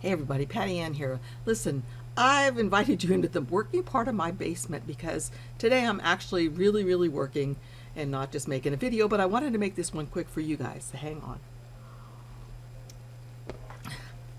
Hey everybody, Patty Ann here. Listen, I've invited you into the working part of my basement because today I'm actually really working and not just making a video, but I wanted to make this one quick for you guys, so hang on.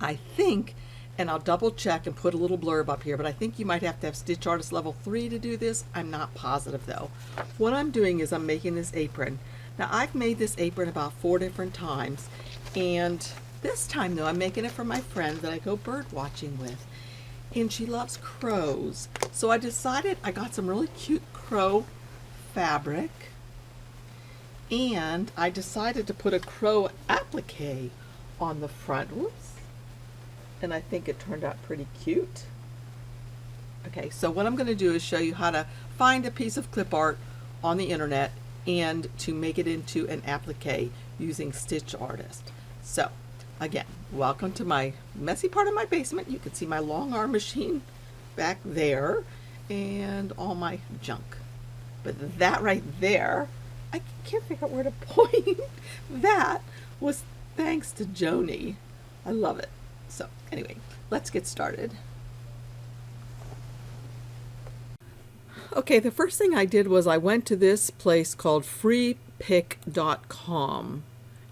I think, and I'll double check and put a little blurb up here, but I think you might have to have Stitch Artist Level 3 to do this. I'm not positive though. What I'm doing is I'm making this apron. Now I've made this apron about 4 different times, and this time though I'm making it for my friend that I go bird watching with, and she loves crows. So I decided I got some really cute crow fabric, and I decided to put a crow applique on the front. Whoops. And I think it turned out pretty cute. Okay, so what I'm going to do is show you how to find a piece of clip art on the internet and to make it into an applique using Stitch Artist. So again, welcome to my messy part of my basement. You can see my long arm machine back there and all my junk. But that right there, I can't figure out where to point. That was thanks to Joni. I love it. So anyway, let's get started. Okay, the first thing I did was I went to this place called freepik.com,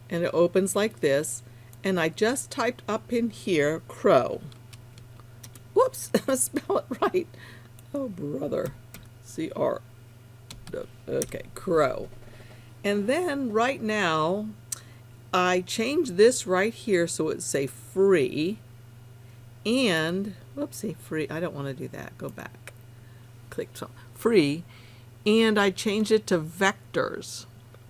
and it opens like this, and I just typed up in here crow. Whoops, spell it right. Oh brother. C-R. Okay, crow. And then right now I changed this right here so it say free, and whoopsie, free. I don't want to do that. Go back. Click free, and I changed it to vectors.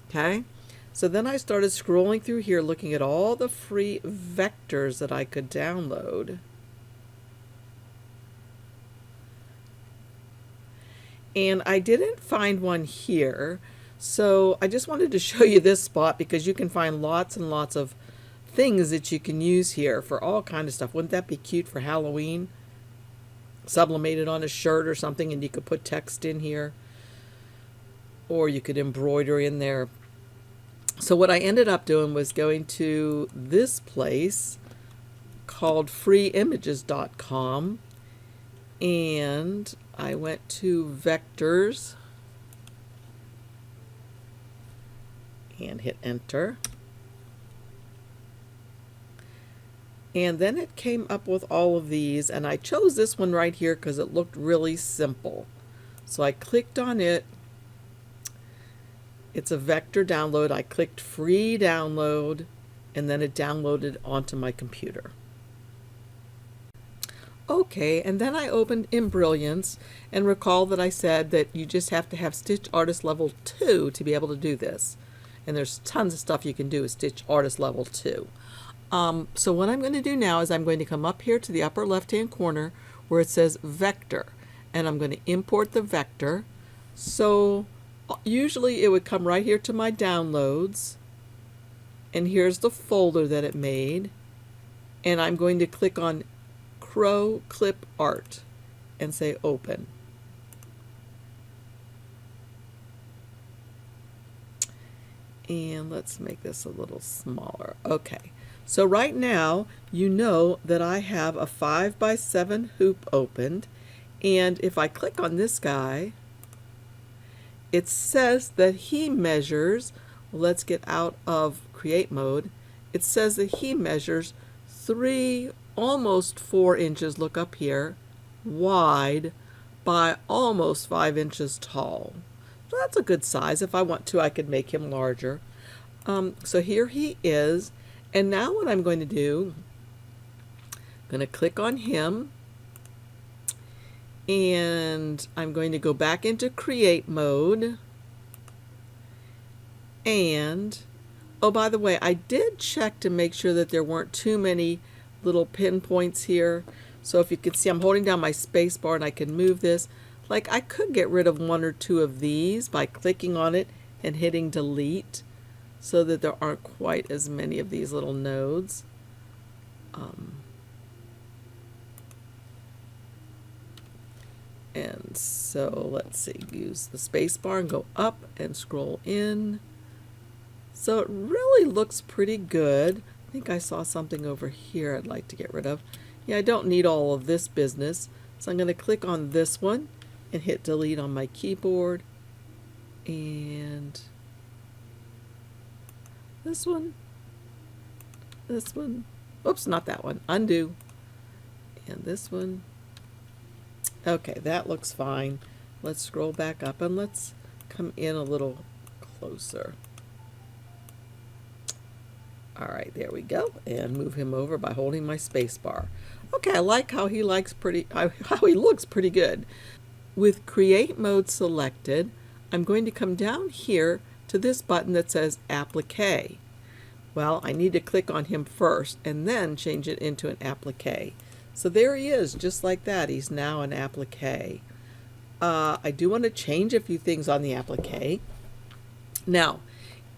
Okay, so then I started scrolling through here looking at all the free vectors that I could download. And I didn't find one here. So I just wanted to show you this spot because you can find lots and lots of things that you can use here for all kind of stuff. Wouldn't that be cute for Halloween? Sublimated on a shirt or something, and you could put text in here, or you could embroider in there. So what I ended up doing was going to this place called freeimages.com, and I went to vectors and hit enter, and then it came up with all of these, and I chose this one right here because it looked really simple. So I clicked on it. It's a vector download. I clicked free download, and then it downloaded onto my computer. Okay, and then I opened Embrilliance, and recall that I said that you just have to have Stitch Artist Level 2 to be able to do this. And there's tons of stuff you can do with Stitch Artist Level 2. So what I'm going to do now is I'm going to come up here to the upper left-hand corner where it says Vector. And I'm going to import the vector. So usually it would come right here to my downloads. And here's the folder that it made. And I'm going to click on Crow Clip Art and say Open. And let's make this a little smaller. Okay, so right now you know that I have a 5x7 hoop opened, and if I click on this guy, it says that he measures, well, let's get out of create mode, it says that he measures 3, almost 4 inches, look up here, wide by almost 5 inches tall. So that's a good size. If I want to, I could make him larger. So here he is. And now what I'm going to do, I'm going to click on him. And I'm going to go back into create mode. And, oh, by the way, I did check to make sure that there weren't too many little pinpoints here. So if you can see, I'm holding down my space bar and I can move this. Like I could get rid of 1 or 2 of these by clicking on it and hitting delete so that there aren't quite as many of these little nodes. And so let's see, use the space bar and go up and scroll in. So it really looks pretty good. I think I saw something over here I'd like to get rid of. Yeah, I don't need all of this business. So I'm going to click on this one and hit delete on my keyboard. And this one. Oops, not that one. Undo. And this one. Okay, that looks fine. Let's scroll back up and let's come in a little closer. All right, there we go. And move him over by holding my space bar. Okay, I like how he looks pretty good. With create mode selected, I'm going to come down here to this button that says applique. Well, I need to click on him first and then change it into an applique. So there he is, just like that. He's now an applique. I do want to change a few things on the applique. Now,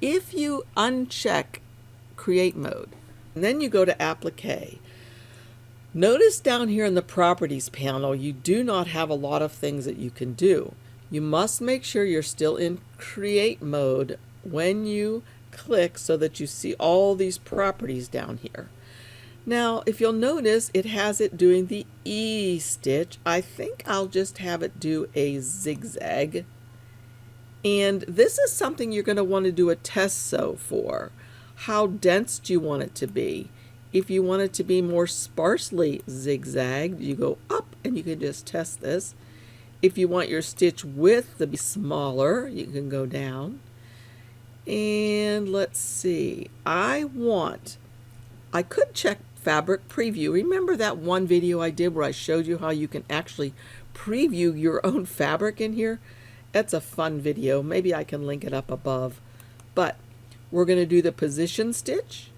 if you uncheck create mode and then you go to applique, notice down here in the properties panel, you do not have a lot of things that you can do. You must make sure you're still in create mode when you click so that you see all these properties down here. Now, if you'll notice, it has it doing the E stitch. I think I'll just have it do a zigzag. And this is something you're going to want to do a test sew for. How dense do you want it to be? If you want it to be more sparsely zigzagged, you go up and you can just test this. If you want your stitch width to be smaller, you can go down. And let's see, I could check fabric preview. Remember that one video I did where I showed you how you can actually preview your own fabric in here? That's a fun video. Maybe I can link it up above. But we're going to do the position stitch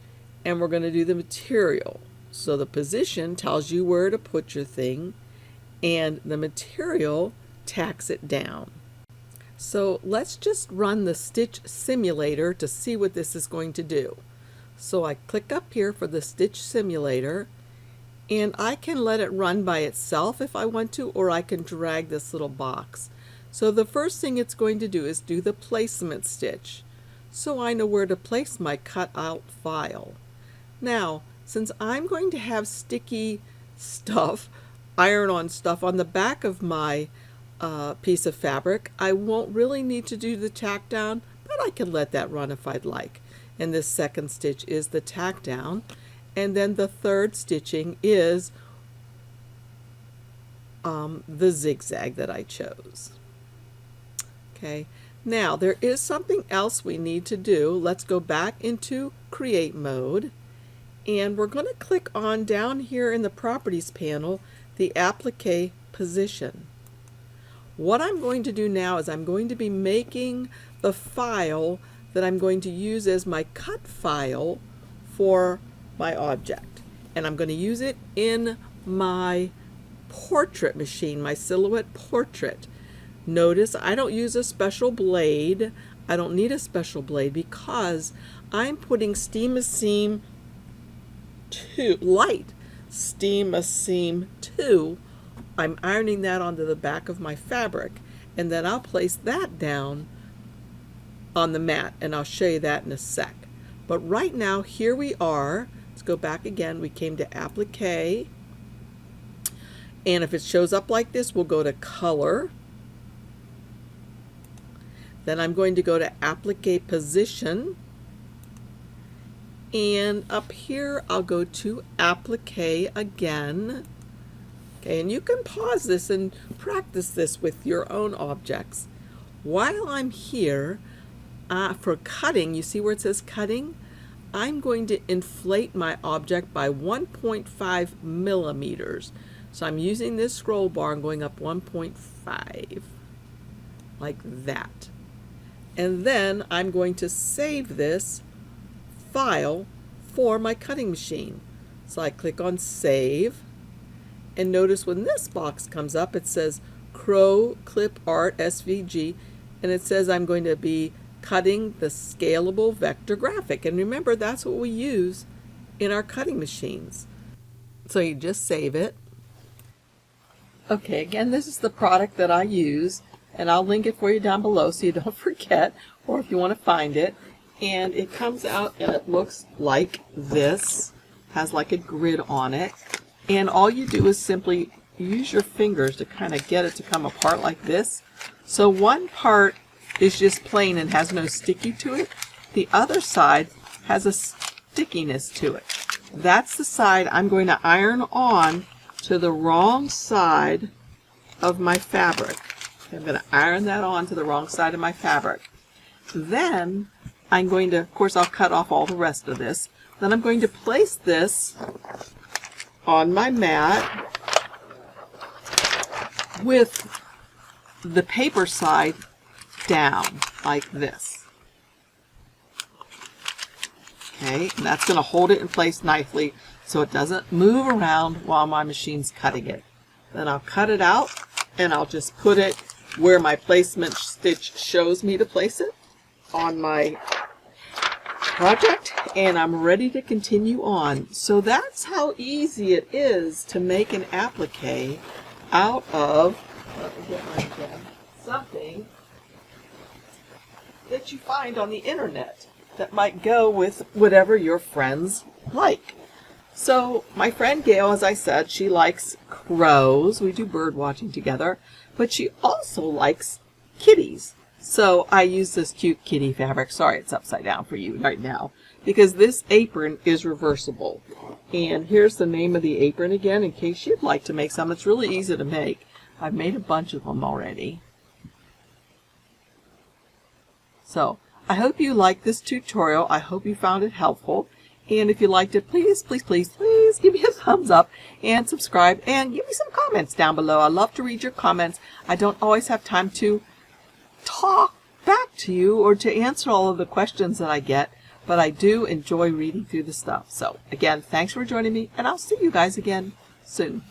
and we're going to do the material. So the position tells you where to put your thing and the material tacks it down. So let's just run the stitch simulator to see what this is going to do. So I click up here for the stitch simulator and I can let it run by itself if I want to, or I can drag this little box. So the first thing it's going to do is do the placement stitch. So I know where to place my cutout file. Now, since I'm going to have sticky stuff, iron-on stuff on the back of my piece of fabric, I won't really need to do the tack down, but I can let that run if I'd like. And this second stitch is the tack down, and then the third stitching is the zigzag that I chose. Okay, now there is something else we need to do. Let's go back into create mode, and we're going to click on down here in the properties panel the applique position. What I'm going to do now is I'm going to be making the file that I'm going to use as my cut file for my object. And I'm going to use it in my portrait machine, my silhouette portrait. Notice I don't use a special blade. I don't need a special blade because I'm putting Steam a Seam 2, light Steam a Seam 2. I'm ironing that onto the back of my fabric, and then I'll place that down on the mat, and I'll show you that in a sec. But right now, here we are. Let's go back again. We came to applique, and if it shows up like this, we'll go to color. Then I'm going to go to applique position, and up here I'll go to applique again. Okay, and you can pause this and practice this with your own objects. While I'm here, for cutting, you see where it says cutting? I'm going to inflate my object by 1.5 millimeters. So I'm using this scroll bar and going up 1.5, like that. And then I'm going to save this file for my cutting machine. So I click on Save. And notice when this box comes up, it says Crow Clip Art SVG, and it says I'm going to be cutting the scalable vector graphic. And remember, that's what we use in our cutting machines. So you just save it. Okay, again, this is the product that I use, and I'll link it for you down below so you don't forget, or if you want to find it. And it comes out and it looks like this, has like a grid on it. And all you do is simply use your fingers to kind of get it to come apart like this. So one part is just plain and has no sticky to it. The other side has a stickiness to it. That's the side I'm going to iron on to the wrong side of my fabric. I'm going to iron that on to the wrong side of my fabric. Then I'm going to, of course, I'll cut off all the rest of this. Then I'm going to place this on my mat with the paper side down like this. Okay, and that's going to hold it in place nicely so it doesn't move around while my machine's cutting it. Then I'll cut it out and I'll just put it where my placement stitch shows me to place it on my project, and I'm ready to continue on. So that's how easy it is to make an applique out of, let me get my pen, something that you find on the internet that might go with whatever your friends like. So my friend Gail, as I said, she likes crows. We do bird watching together, but she also likes kitties. So I use this cute kitty fabric. Sorry, it's upside down for you right now, because this apron is reversible. And here's the name of the apron again, in case you'd like to make some. It's really easy to make. I've made a bunch of them already. So I hope you liked this tutorial. I hope you found it helpful. And if you liked it, please, please, please, please give me a thumbs up and subscribe and give me some comments down below. I love to read your comments. I don't always have time to talk back to you or to answer all of the questions that I get, but I do enjoy reading through the stuff. So again, thanks for joining me, and I'll see you guys again soon.